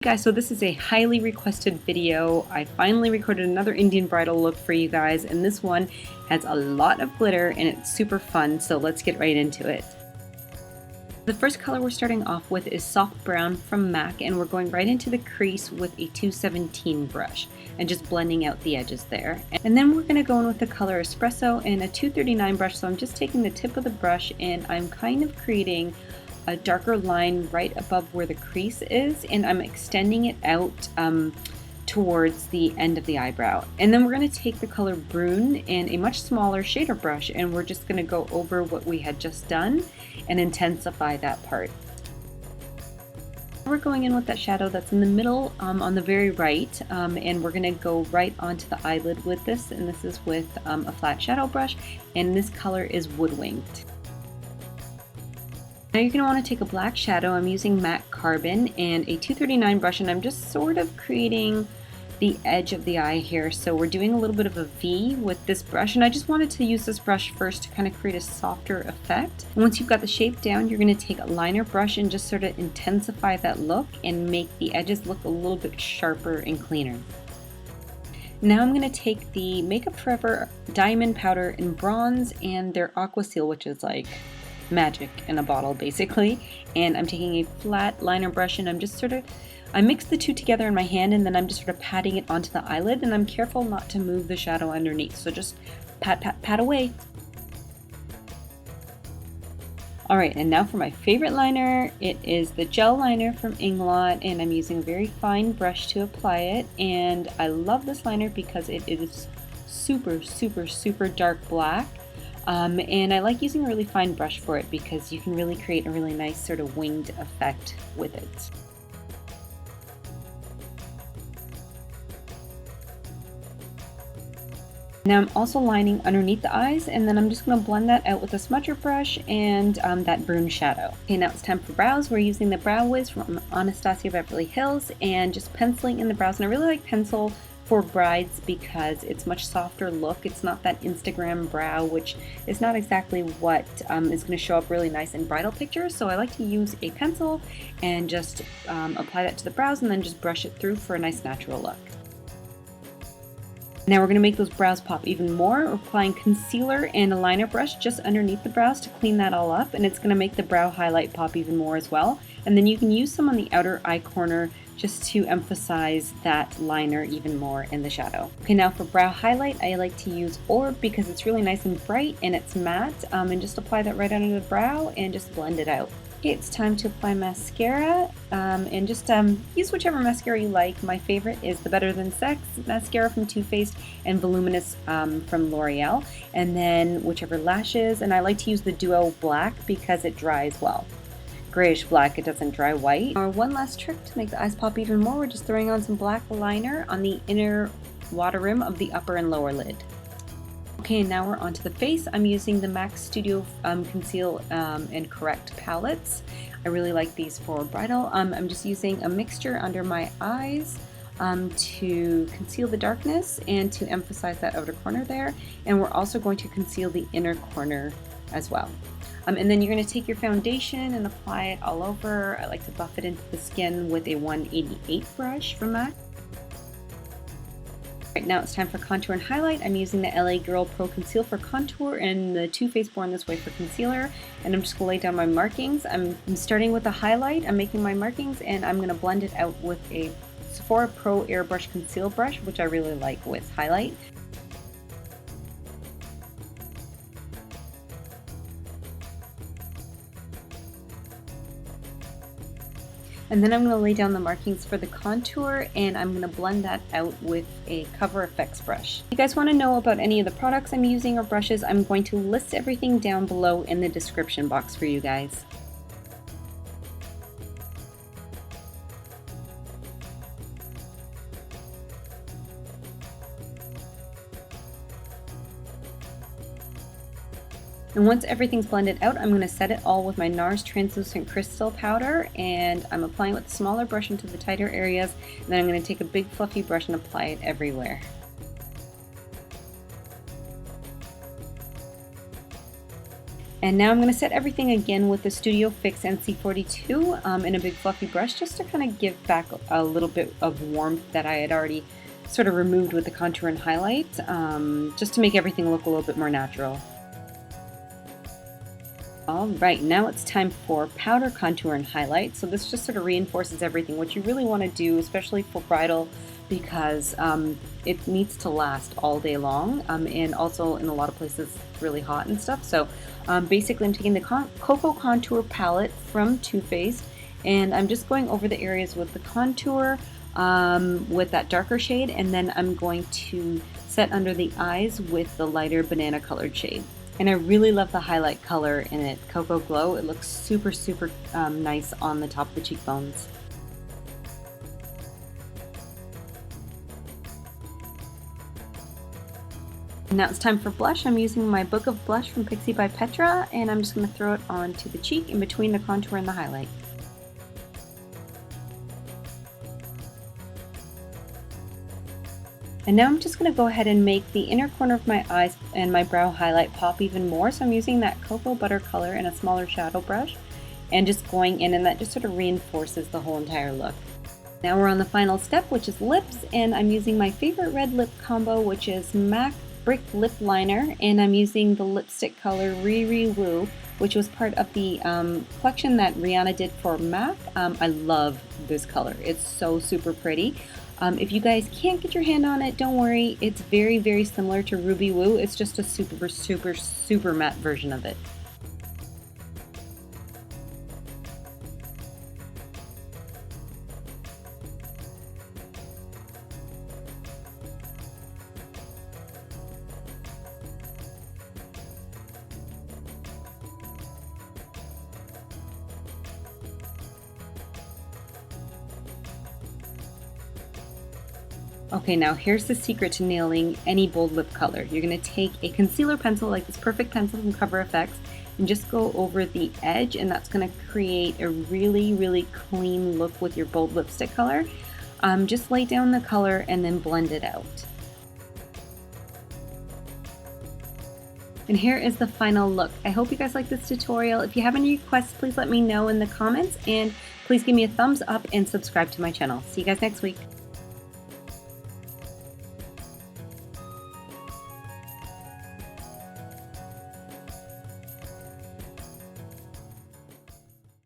Guys, so this is a highly requested video. I finally recorded another Indian bridal look for you guys, and this one has a lot of glitter and it's super fun, so let's get right into it. The first color we're starting off with is Soft Brown from MAC, and we're going right into the crease with a 217 brush and just blending out the edges there. And then we're going to go in with the color Espresso and a 239 brush, so I'm just taking the tip of the brush and I'm kind of creating a darker line right above where the crease is, and I'm extending it out towards the end of the eyebrow. And then we're going to take the color Brun and a much smaller shader brush, and we're just going to go over what we had just done and intensify that part. We're going in with that shadow that's in the middle on the very right, and we're going to go right onto the eyelid with this, and this is with a flat shadow brush, and this color is Woodwinked. Now you're going to want to take a black shadow. I'm using matte carbon and a 239 brush, and I'm just sort of creating the edge of the eye here. So we're doing a little bit of a V with this brush, and I just wanted to use this brush first to kind of create a softer effect. And once you've got the shape down, you're going to take a liner brush and just sort of intensify that look and make the edges look a little bit sharper and cleaner. Now I'm going to take the Makeup Forever Diamond Powder in bronze and their Aqua Seal, which is like magic in a bottle basically, and I'm taking a flat liner brush and I'm just I mix the two together in my hand, and then I'm just sort of patting it onto the eyelid, and I'm careful not to move the shadow underneath, so just pat pat pat away. Alright, and now for my favorite liner. It is the gel liner from Inglot, and I'm using a very fine brush to apply it, and I love this liner because it is super dark black. And I like using a really fine brush for it because you can really create a really nice sort of winged effect with it. Now I'm also lining underneath the eyes, and then I'm just going to blend that out with a smudger brush and that Brun shadow. Okay, now it's time for brows. We're using the Brow Wiz from Anastasia Beverly Hills and just penciling in the brows. And I really like pencil for brides because it's much softer look. It's not that Instagram brow, which is not exactly what is going to show up really nice in bridal pictures. So I like to use a pencil and just apply that to the brows and then just brush it through for a nice natural look. Now we're going to make those brows pop even more. We're applying concealer and a liner brush just underneath the brows to clean that all up, and it's going to make the brow highlight pop even more as well. And then you can use some on the outer eye corner just to emphasize that liner even more in the shadow. Okay, now for brow highlight, I like to use Orb because it's really nice and bright and it's matte, and just apply that right under the brow and just blend it out. Okay, it's time to apply mascara, and just use whichever mascara you like. My favorite is the Better Than Sex mascara from Too Faced and Voluminous from L'Oreal, and then whichever lashes, and I like to use the Duo Black because it dries well. Grayish black, it doesn't dry white. Our one last trick to make the eyes pop even more, we're just throwing on some black liner on the inner water rim of the upper and lower lid. Okay, and now we're onto the face. I'm using the MAC Studio Conceal and Correct palettes. I really like these for bridal. I'm just using a mixture under my eyes to conceal the darkness and to emphasize that outer corner there. And we're also going to conceal the inner corner as well. And then you're going to take your foundation and apply it all over. I like to buff it into the skin with a 188 brush from MAC. Right, now it's time for contour and highlight. I'm using the LA Girl Pro Conceal for contour and the Too Faced Born This Way for concealer, and I'm just going to lay down my markings. I'm starting with a highlight. I'm making my markings, and I'm going to blend it out with a Sephora Pro Airbrush Conceal Brush, which I really like with highlight. And then I'm going to lay down the markings for the contour, and I'm going to blend that out with a Cover Effects brush. If you guys want to know about any of the products I'm using or brushes, I'm going to list everything down below in the description box for you guys. And once everything's blended out, I'm going to set it all with my NARS Translucent Crystal Powder, and I'm applying with a smaller brush into the tighter areas, and then I'm going to take a big fluffy brush and apply it everywhere. And now I'm going to set everything again with the Studio Fix NC42 in a big fluffy brush, just to kind of give back a little bit of warmth that I had already sort of removed with the contour and highlight, just to make everything look a little bit more natural. Alright, now it's time for powder contour and highlight. So this just sort of reinforces everything. What you really want to do, especially for bridal, because it needs to last all day long, and also in a lot of places it's really hot and stuff. So basically I'm taking the Cocoa Contour palette from Too Faced, and I'm just going over the areas with the contour with that darker shade, and then I'm going to set under the eyes with the lighter banana colored shade. And I really love the highlight color in it, Cocoa Glow. It looks super, super nice on the top of the cheekbones. Now it's time for blush. I'm using my Book of Blush from Pixie by Petra, and I'm just going to throw it onto the cheek in between the contour and the highlight. And now I'm just going to go ahead and make the inner corner of my eyes and my brow highlight pop even more. So I'm using that cocoa butter color in a smaller shadow brush and just going in, and that just sort of reinforces the whole entire look. Now we're on the final step, which is lips, and I'm using my favorite red lip combo, which is MAC Brick Lipliner, and I'm using the lipstick color Riri Woo, which was part of the collection that Rihanna did for MAC. I love this color. It's so super pretty. If you guys can't get your hand on it, don't worry. It's very, very similar to Ruby Woo. It's just a super, super, super matte version of it. Okay, now here's the secret to nailing any bold lip color. You're going to take a concealer pencil, like this Perfect Pencil from Cover FX, and just go over the edge, and that's going to create a really, really clean look with your bold lipstick color. Just lay down the color and then blend it out. And here is the final look. I hope you guys like this tutorial. If you have any requests, please let me know in the comments, and please give me a thumbs up and subscribe to my channel. See you guys next week.